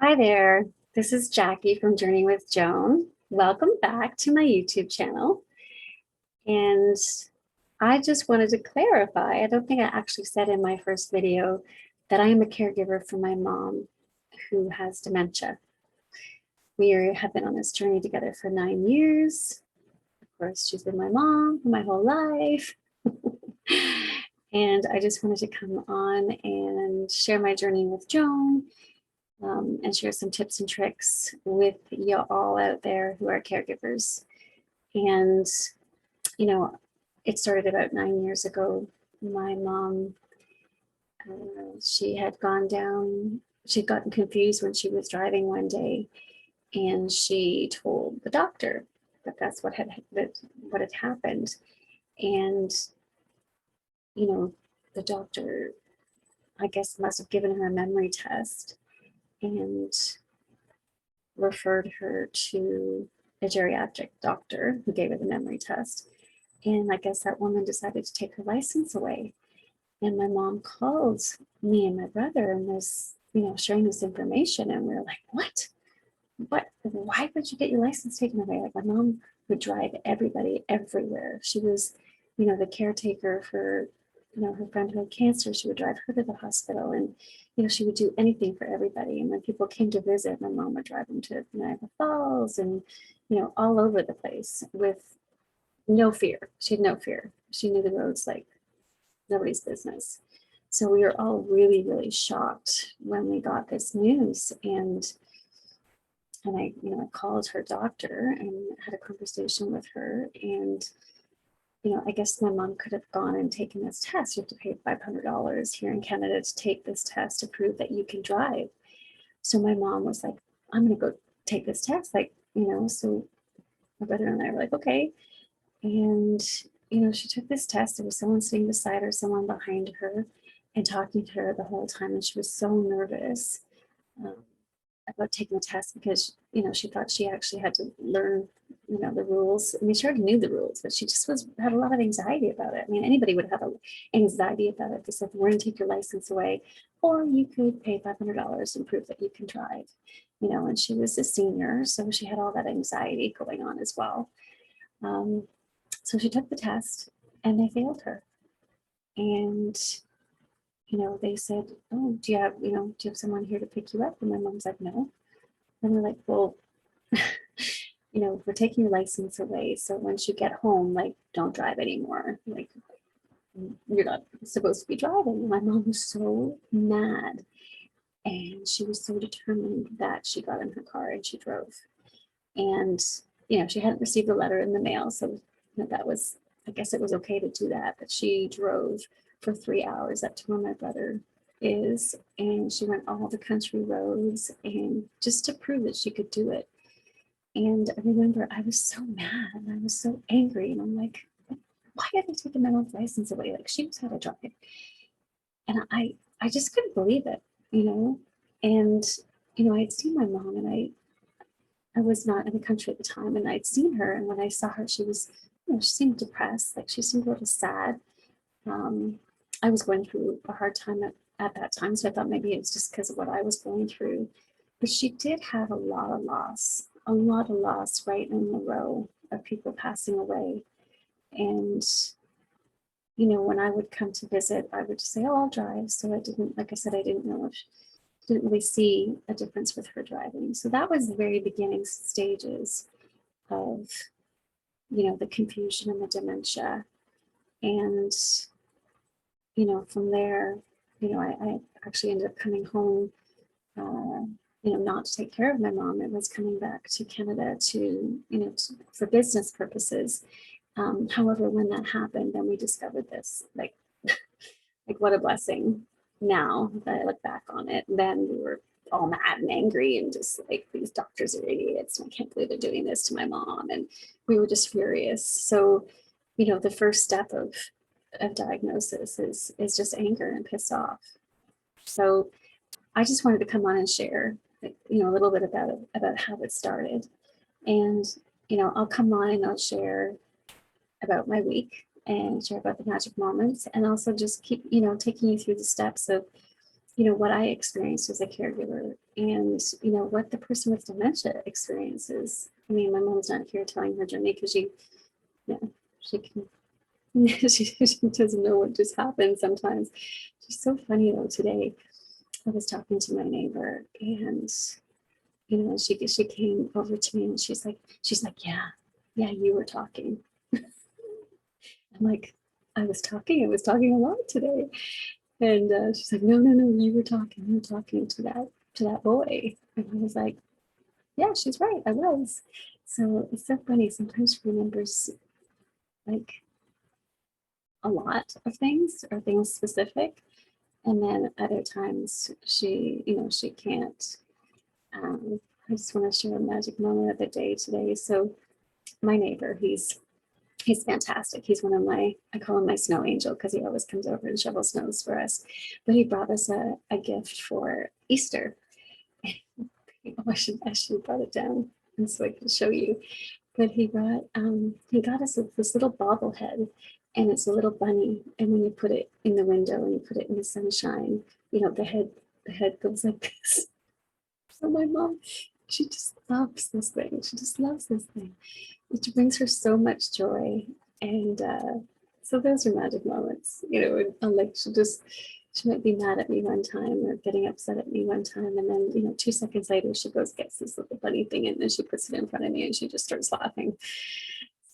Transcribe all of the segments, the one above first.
Hi there, this is Jackie from Journey with Joan. Welcome back to my YouTube channel. And I just wanted to clarify, I don't think I actually said in my first video that I am a caregiver for my mom who has dementia. We have been on this journey together for 9 years. Of course, she's been my mom for my whole life. And I just wanted to come on and share my journey with Joan. And share some tips and tricks with you all out there who are caregivers. And, you know, it started about 9 years ago. My mom, she had gone down, she'd gotten confused when she was driving one day, and she told the doctor that that's what had happened. And, the doctor, I guess, must have given her a memory test and referred her to a geriatric doctor who gave her the memory test. And I guess that woman decided to take her license away. And my mom called me and my brother and was, sharing this information. And we were like, what? Why would you get your license taken away? Like, my mom would drive everybody everywhere. She was, the caretaker for, her friend who had cancer. She would drive her to the hospital, and, she would do anything for everybody. And when people came to visit, my mom would drive them to Niagara Falls and, all over the place with no fear. She had no fear. She knew the roads like nobody's business. So we were all really, really shocked when we got this news. And I, I called her doctor and had a conversation with her. And, I guess my mom could have gone and taken this test. You have to pay $500 here in Canada to take this test to prove that you can drive. So my mom was like, I'm going to go take this test. So my brother and I were like, okay. And, she took this test. There was someone sitting beside her, someone behind her, and talking to her the whole time. And she was so nervous about taking the test because, she thought she actually had to learn, the rules. I mean, she already knew the rules, but she just had a lot of anxiety about it. I mean, anybody would have anxiety about it. They said, we're going to take your license away, or you could pay $500 and prove that you can drive, and she was a senior, so she had all that anxiety going on as well. So she took the test and they failed her. And, they said, oh, do you have someone here to pick you up? And my mom's like, no. And they're like, well, we're taking your license away. So once you get home, like, don't drive anymore. Like, you're not supposed to be driving. And my mom was so mad. And she was so determined that she got in her car and she drove. And, she hadn't received a letter in the mail. So that was, I guess it was okay to do that. But she drove for 3 hours up to where my brother is. And she went all the country roads and just to prove that she could do it. And I remember I was so mad and I was so angry. And I'm like, why are they taking my mom's license away? Like, she was how to drive. And I just couldn't believe it, And, I'd seen my mom and I was not in the country at the time, and I'd seen her. And when I saw her, she was, she seemed depressed. Like, she seemed a little sad. I was going through a hard time at that time. So I thought maybe it was just because of what I was going through. But she did have a lot of loss right in a row of people passing away. And, when I would come to visit, I would just say, oh, I'll drive. So I didn't, like I said, I didn't know if didn't really see a difference with her driving. So that was the very beginning stages of, the confusion and the dementia. And, from there, I actually ended up coming home, not to take care of my mom. It was coming back to Canada for business purposes. However, when that happened, then we discovered this, like what a blessing. Now that I look back on it, then we were all mad and angry and just like, these doctors are idiots. I can't believe they're doing this to my mom. And we were just furious. So, the first step of diagnosis is just anger and pissed off. So I just wanted to come on and share, a little bit about how it started. And, I'll come on and I'll share about my week and share about the magic moments, and also just keep, taking you through the steps of, what I experienced as a caregiver and, what the person with dementia experiences. I mean, my mom's not here telling her journey because she can, she doesn't know what just happened sometimes. She's so funny though. Today I was talking to my neighbor and, she came over to me and she's like, yeah, you were talking. I'm like, I was talking a lot today. And she's like, no, you were talking to that boy. And I was like, yeah, she's right, I was. So it's so funny. Sometimes she remembers like a lot of things or things specific. And then other times she can't. I just want to share a magic moment of the day today. So my neighbor, he's fantastic. He's one of I call him my snow angel because he always comes over and shovels snows for us. But he brought us a gift for Easter. Oh, I should have brought it down and so I can show you. But he got us this little bobblehead, and it's a little bunny. And when you put it in the window and you put it in the sunshine, the head goes like this. So my mom, she just loves this thing. She just loves this thing. It brings her so much joy. And so those are magic moments, like she might be mad at me one time or getting upset at me one time. And then, 2 seconds later, she goes, gets this little bunny thing and then she puts it in front of me and she just starts laughing.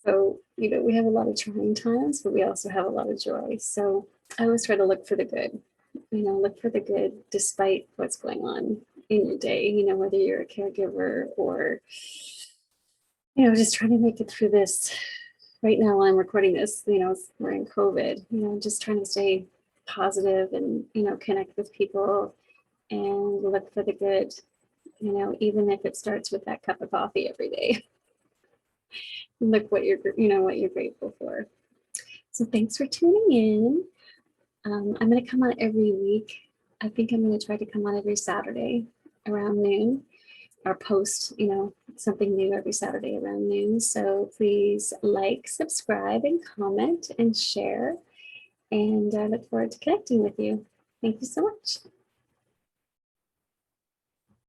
So, we have a lot of trying times, but we also have a lot of joy. So I always try to look for the good, look for the good despite what's going on in your day, whether you're a caregiver or, just trying to make it through this. Right now, while I'm recording this, we're in COVID, just trying to stay positive and, connect with people and look for the good, even if it starts with that cup of coffee every day. Look what you're grateful for. So thanks for tuning in. I'm going to come on every week. I think I'm going to try to come on every Saturday around noon, or post, something new every Saturday around noon. So please like, subscribe, and comment and share. And I look forward to connecting with you. Thank you so much.